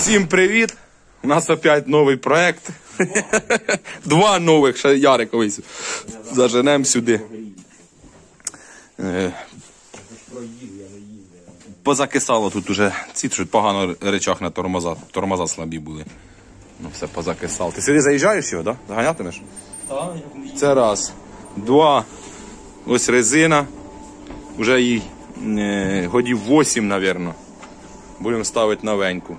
Всім привіт! У нас опять новий проект. Два нових, ще Яриковий заженемо сюди. Позакисало тут уже, ці тут погано речах на тормоза слабі були. Ну все позакисало. Ти сюди заїжджаєш його, так? Да? Заганятимеш? Так. Це раз. Два. Ось резина. Уже їй годів 8, мабуть. Будемо ставити новеньку.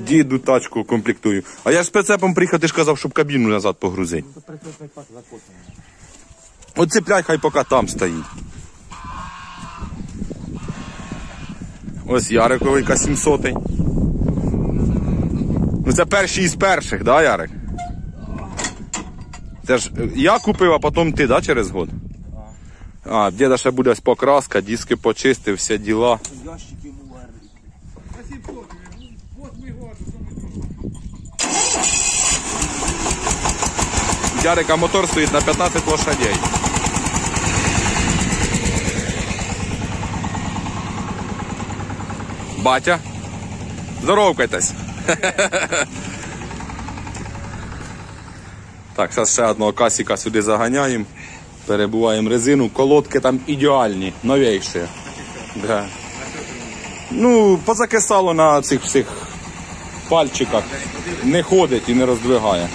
Діду тачку комплектую. А я ж з прицепом приїхав, ти ж казав, щоб кабіну назад погрузити. От цепляй, хай поки там стоїть. Ось Яриковий К700. Ну це перший із перших, да, Ярик? Це ж я купив, а потім ти, да, через год? А, в діда ще буде покраска, диски почистив, всі діла. Ярика мотор стоїть на 15 лошадей. Батя, здоровкайтесь. Так, зараз ще одного касіка сюди заганяємо. Перебуваємо резину. Колодки там ідеальні, новіші. Да. Ну, позакисало на цих всіх пальчиках. Не ходить і не роздвигає.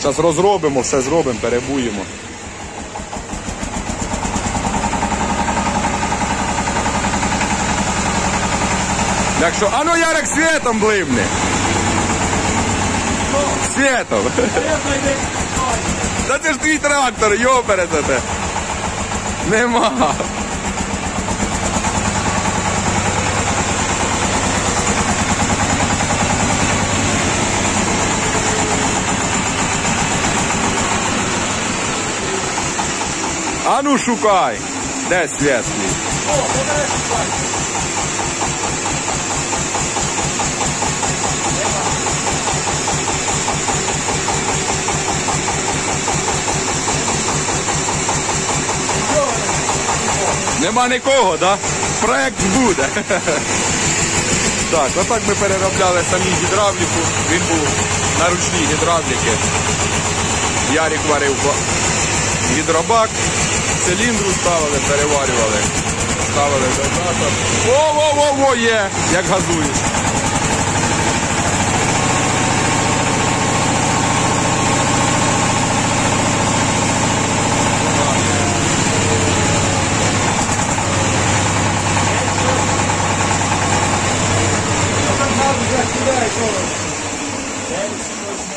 Зараз розробимо, все зробимо, перебуємо. Так що, а ну Ярик світом бливне. Світом. Та це ж твій трактор, йоперете. Нема. А ну шукай. Де світ свій? Нема нікого, да? Проект буде. Так, отак ми переробляли самі гідравліку. Він був на ручній гідравліки. Ярик варив гідробак, циліндру ставили, переварювали. Ставили дозатор. О-о-о-о, є! Як газуєш.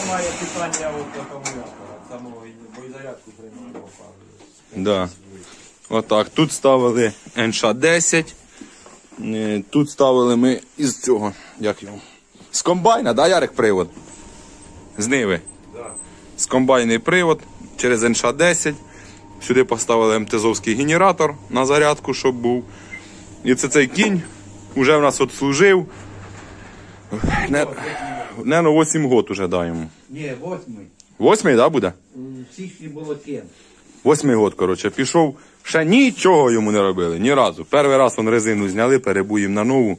Немає питання от акумулятора, самого боєзарядку приймаємо. Да. Отак. Тут ставили НШ-10. Тут ставили ми із цього, як його? З комбайна, да, Ярик, привод? З Ниви. Да. З комбайний привод через НШ-10. Сюди поставили МТЗовський генератор на зарядку, щоб був. І це цей кінь вже в нас от служив. Не, 8 років вже даємо. Ні, 8. 8, да, буде? В січні було 7. 8 років, коротше, пішов. Ще нічого йому не робили, ні разу. Перший раз вон резину зняли, перебуємо на нову.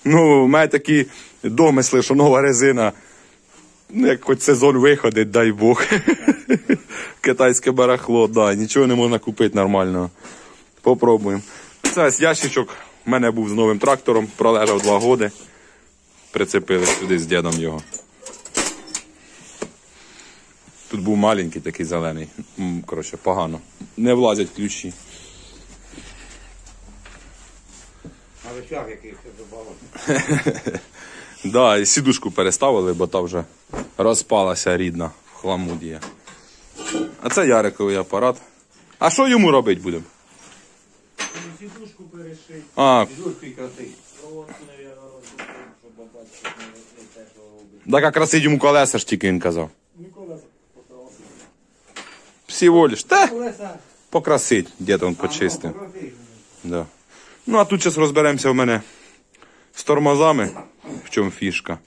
Ну, в мене такі домисли, що нова резина, ну, як хоч сезон виходить, дай Бог. Китайське барахло, да, нічого не можна купити нормального. Попробуємо. Це ось ящичок в мене був з новим трактором, пролежав 2 роки. Прицепили сюди з дідом його. Тут був маленький такий зелений. Коротше, погано. Не влазять ключі. А вещах яких добавили? Да, і сідушку переставили, бо та вже розпалася рідна в хламудія. А це Яриковий апарат. А що йому робити будемо? Сідушку перешити. А, Сідушку і красити. так як красить йому колеса ж тільки він казав. Всього лиш. Та, покрасить, дід он почистив. Да. Ну а тут зараз розберемося в мене з тормозами, в чому фішка.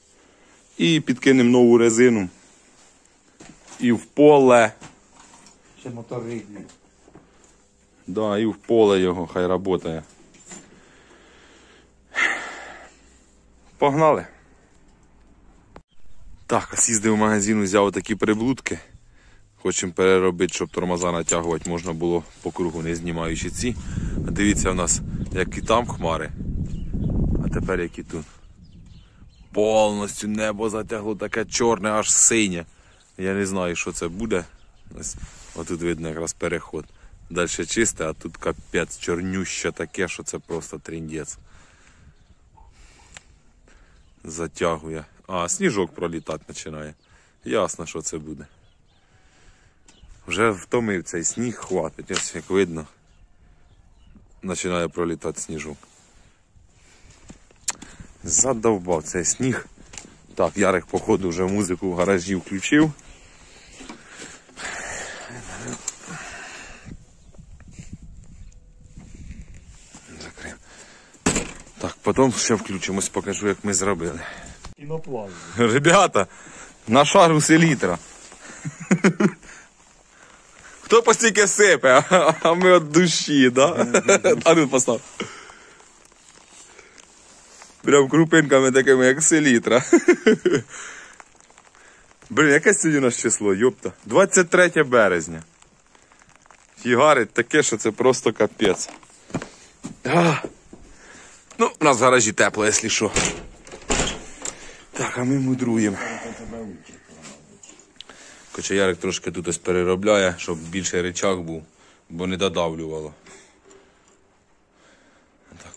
І підкинемо нову резину. І в поле. Ще мотор рідний. Да, і в поле його хай працює. Погнали. Так, а з'їздив в магазин, взяв такі приблудки. Хочемо переробити, щоб тормоза натягувати можна було по кругу, не знімаючи ці. А дивіться, у нас як і там хмари, а тепер як і тут. Повністю небо затягло таке чорне, аж синє. Я не знаю, що це буде. Ось, отут видно якраз переход. Далі чисте, а тут капець чорнюще таке, що це просто тріндець. Затягує. А, сніжок пролітати починає. Ясно, що це буде. Вже втомив цей сніг, хватить. Ось як видно, починає пролітати сніжок. Задовбав цей сніг. Так, Ярик, походу, вже музику в гаражі включив. Закрив. Так, потім ще включимось, покажу, як ми зробили. Пінопласт. Ребята, на шару селітра. Хто постільки сипе, а ми від душі, да? А ну постав. Прям крупинками такими, як селітра. Блін, яке сьогодні у нас число, йопта? 23 березня. Фігарить таке, що це просто капець. Ну, у нас в гаражі тепло, якщо що. Так, а ми мудруємо. Кочеярик трошки тут ось переробляє, щоб більше рычаг був, бо не додавлювало. Так.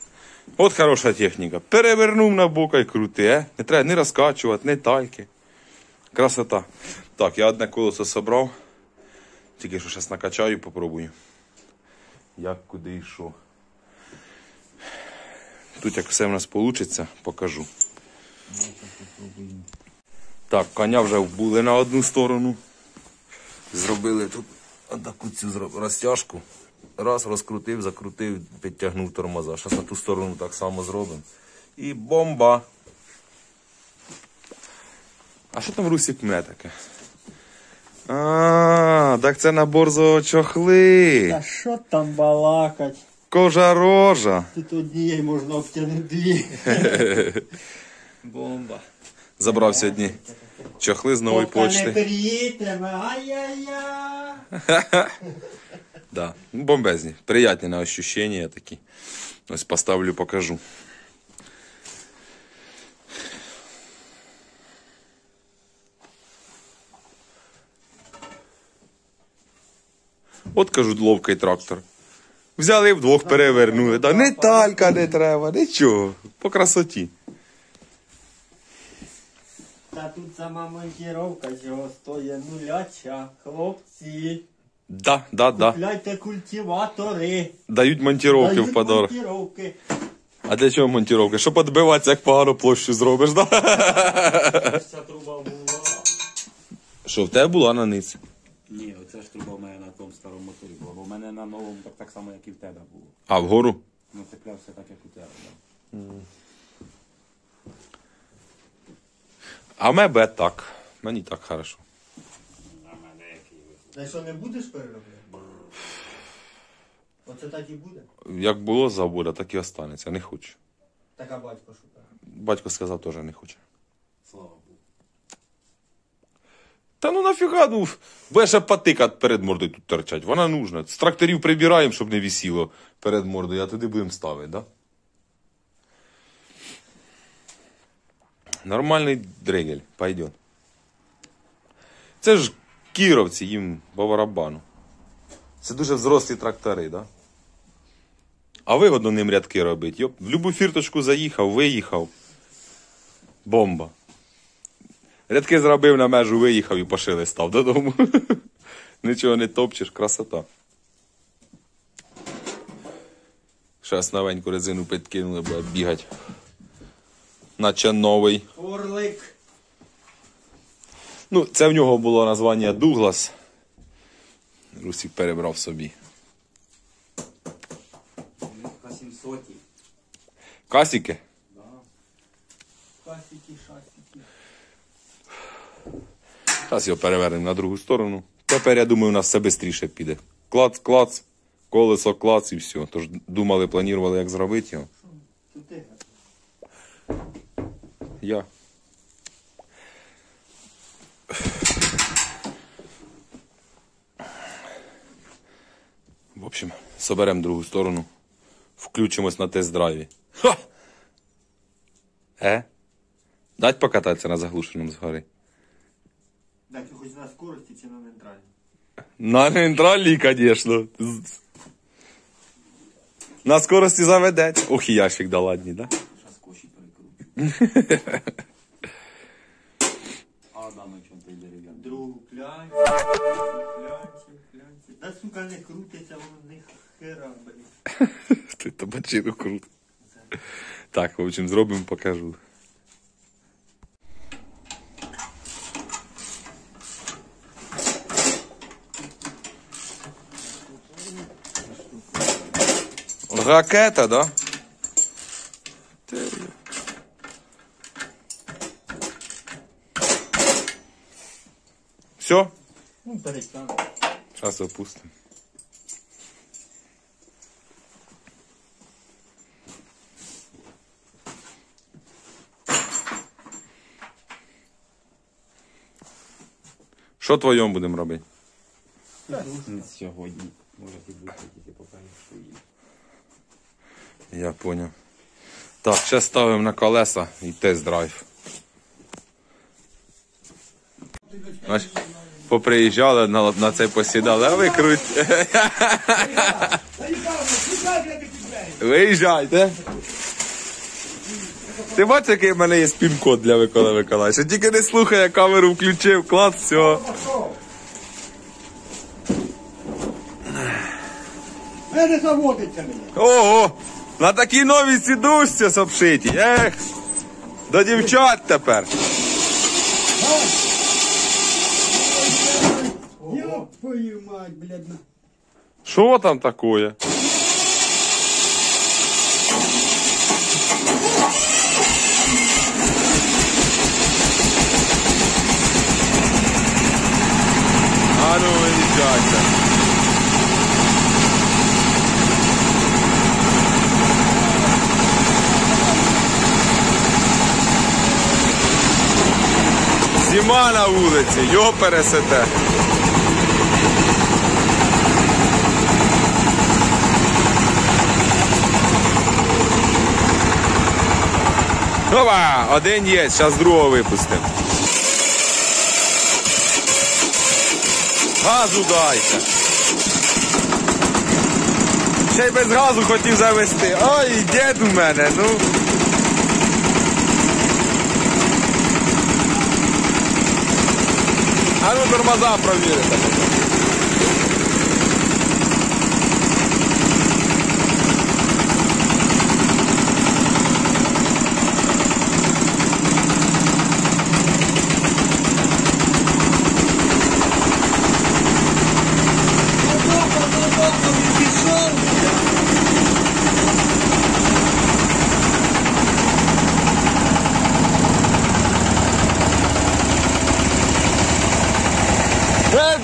От хороша техніка. Перевернув на бока і крути, Не треба не розкачувати, не тайки. Красота. Так, я одне колесо собрав. Тільки що зараз накачаю, попробую. Як, куди і що. Тут як все в нас вийде, покажу. Так, коня вже вбули на одну сторону. Зробили тут таку цю розтяжку. Раз, розкрутив, закрутив, підтягнув тормоза. Зараз на ту сторону так само зробимо. І бомба! А що там Русик мне таке? А, так це набор зоочохли. Та що там балакать? Кожа рожа. Тут однієї можна обтягнути дві. Бомба. Забрав сьогодні чохли з нової Поки не почти. приїдемо, ай-яй-яй. Да, бомбезні. Приятні на ощущення такі. Ось поставлю, покажу. От, кажуть, ловкий трактор. Взяли вдвох, перевернули. Да, не талька не треба, нічого. По красоті. Та тут сама монтіровка цього стоїть нуляча. Хлопці, Да. купляйте культиватори. Дають монтіровки в Дають подарок. монтіровки. А для чого монтіровки? Щоб відбиватися, як погано площу зробиш, да? Ця труба була. Що, в тебе була на ниці? Ні, оця ж труба в мене на тому старому моторі була, бо в мене на новому так само, як і в тебе було. А, вгору? Ну, цеплявся так, як у тебе, да. А мебе так. Мені так хорошо. Та що, не будеш переробляти? Оце так і буде? Як було з завода, так і останеться. Не хочу. Така батько шукає. Батько сказав, теж не хоче. Слава Богу. Та ну нафіга, ну, буде ще патика перед мордою тут торчать. Вона нужна. З тракторів прибираємо, щоб не висіло перед мордою, а туди будемо ставити, да? Нормальний дригель, пойдет. Це ж кіровці, їм по барабану. Це дуже взрослі трактори, да? А вигодно ним рядки робити. Йоп, в любу фірточку заїхав, виїхав. Бомба. Рядки зробив на межу, виїхав і пошили став додому. Нічого не топчеш, красота. Щас новеньку резину підкинули, буде бігати. Наче новий. Орлик. Ну, це в нього було названня Дуглас. Русик перебрав собі. Ліпка 700. Касіки? Касіки, шасіки. Зараз його перевернемо на другу сторону. Тепер, я думаю, у нас все швидше піде. Клац, клац, колесо, клац і все. Тож думали, планували, як зробити його. Тут ти. Я. В общем, соберемо другу сторону. Включимось на тест-драйві. Ха! Дать покататися на заглушеному згори. Так, ти хоч на скорості чи на нейтральній? На нейтральній, звісно. На скорості заведеться. Ох, і ящик да ладні, да? Зараз коші перекручу. А даме чому ти дерев'яний? Другу клянчу. Да, сука, не крутиться, воно не хера, блін. Ти табачину круто. Так, в общем, зробимо, покажу. Ракета, да? Все? Ну, перестань. Сейчас опустим. Що твоєму будемо робити? Сьогодні. Може ти будеш тільки покажеш, що є. Я понял. Так, зараз ставимо на колеса і тест-драйв. Значить, поприїжджали, на цей посідали, а ви круть. Виїжджайте. Ти бачиш, який в мене є пін-код для Миколи Миколаївича? Тільки не слухає, камеру включив, клас, все. Не заводиться мені. Ого! На такій новій сідушці обшиті. Ех! До дівчат тепер. Ёб твою мать, блядь. Що там такое? А ну, виїжджайте. Зима на вулиці, його пересете. Опа, один є, зараз другого випустимо. Газу дайте. Ще й без газу хотів завести. Ой, дід у мене, ну. А ну тормоза провірити.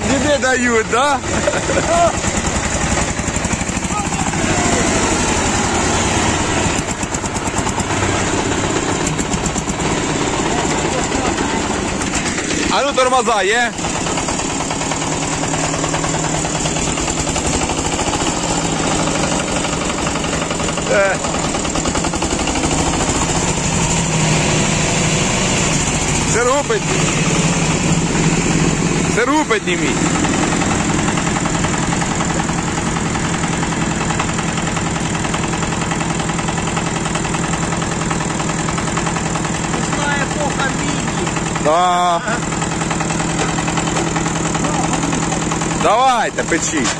Тебе дают, да? А ну тормоза є? Сергу підніміть. Пішла епоха міні. Да. Давайте, печіть.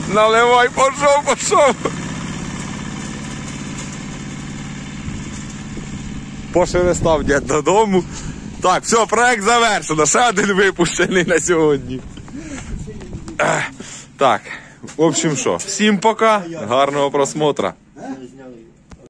Наливай, пошов. Пошелестав дід додому. Так, все, проект завершено. Ще один випущений на сьогодні. Так, в общем що, всім пока, гарного просмотра. Зняли.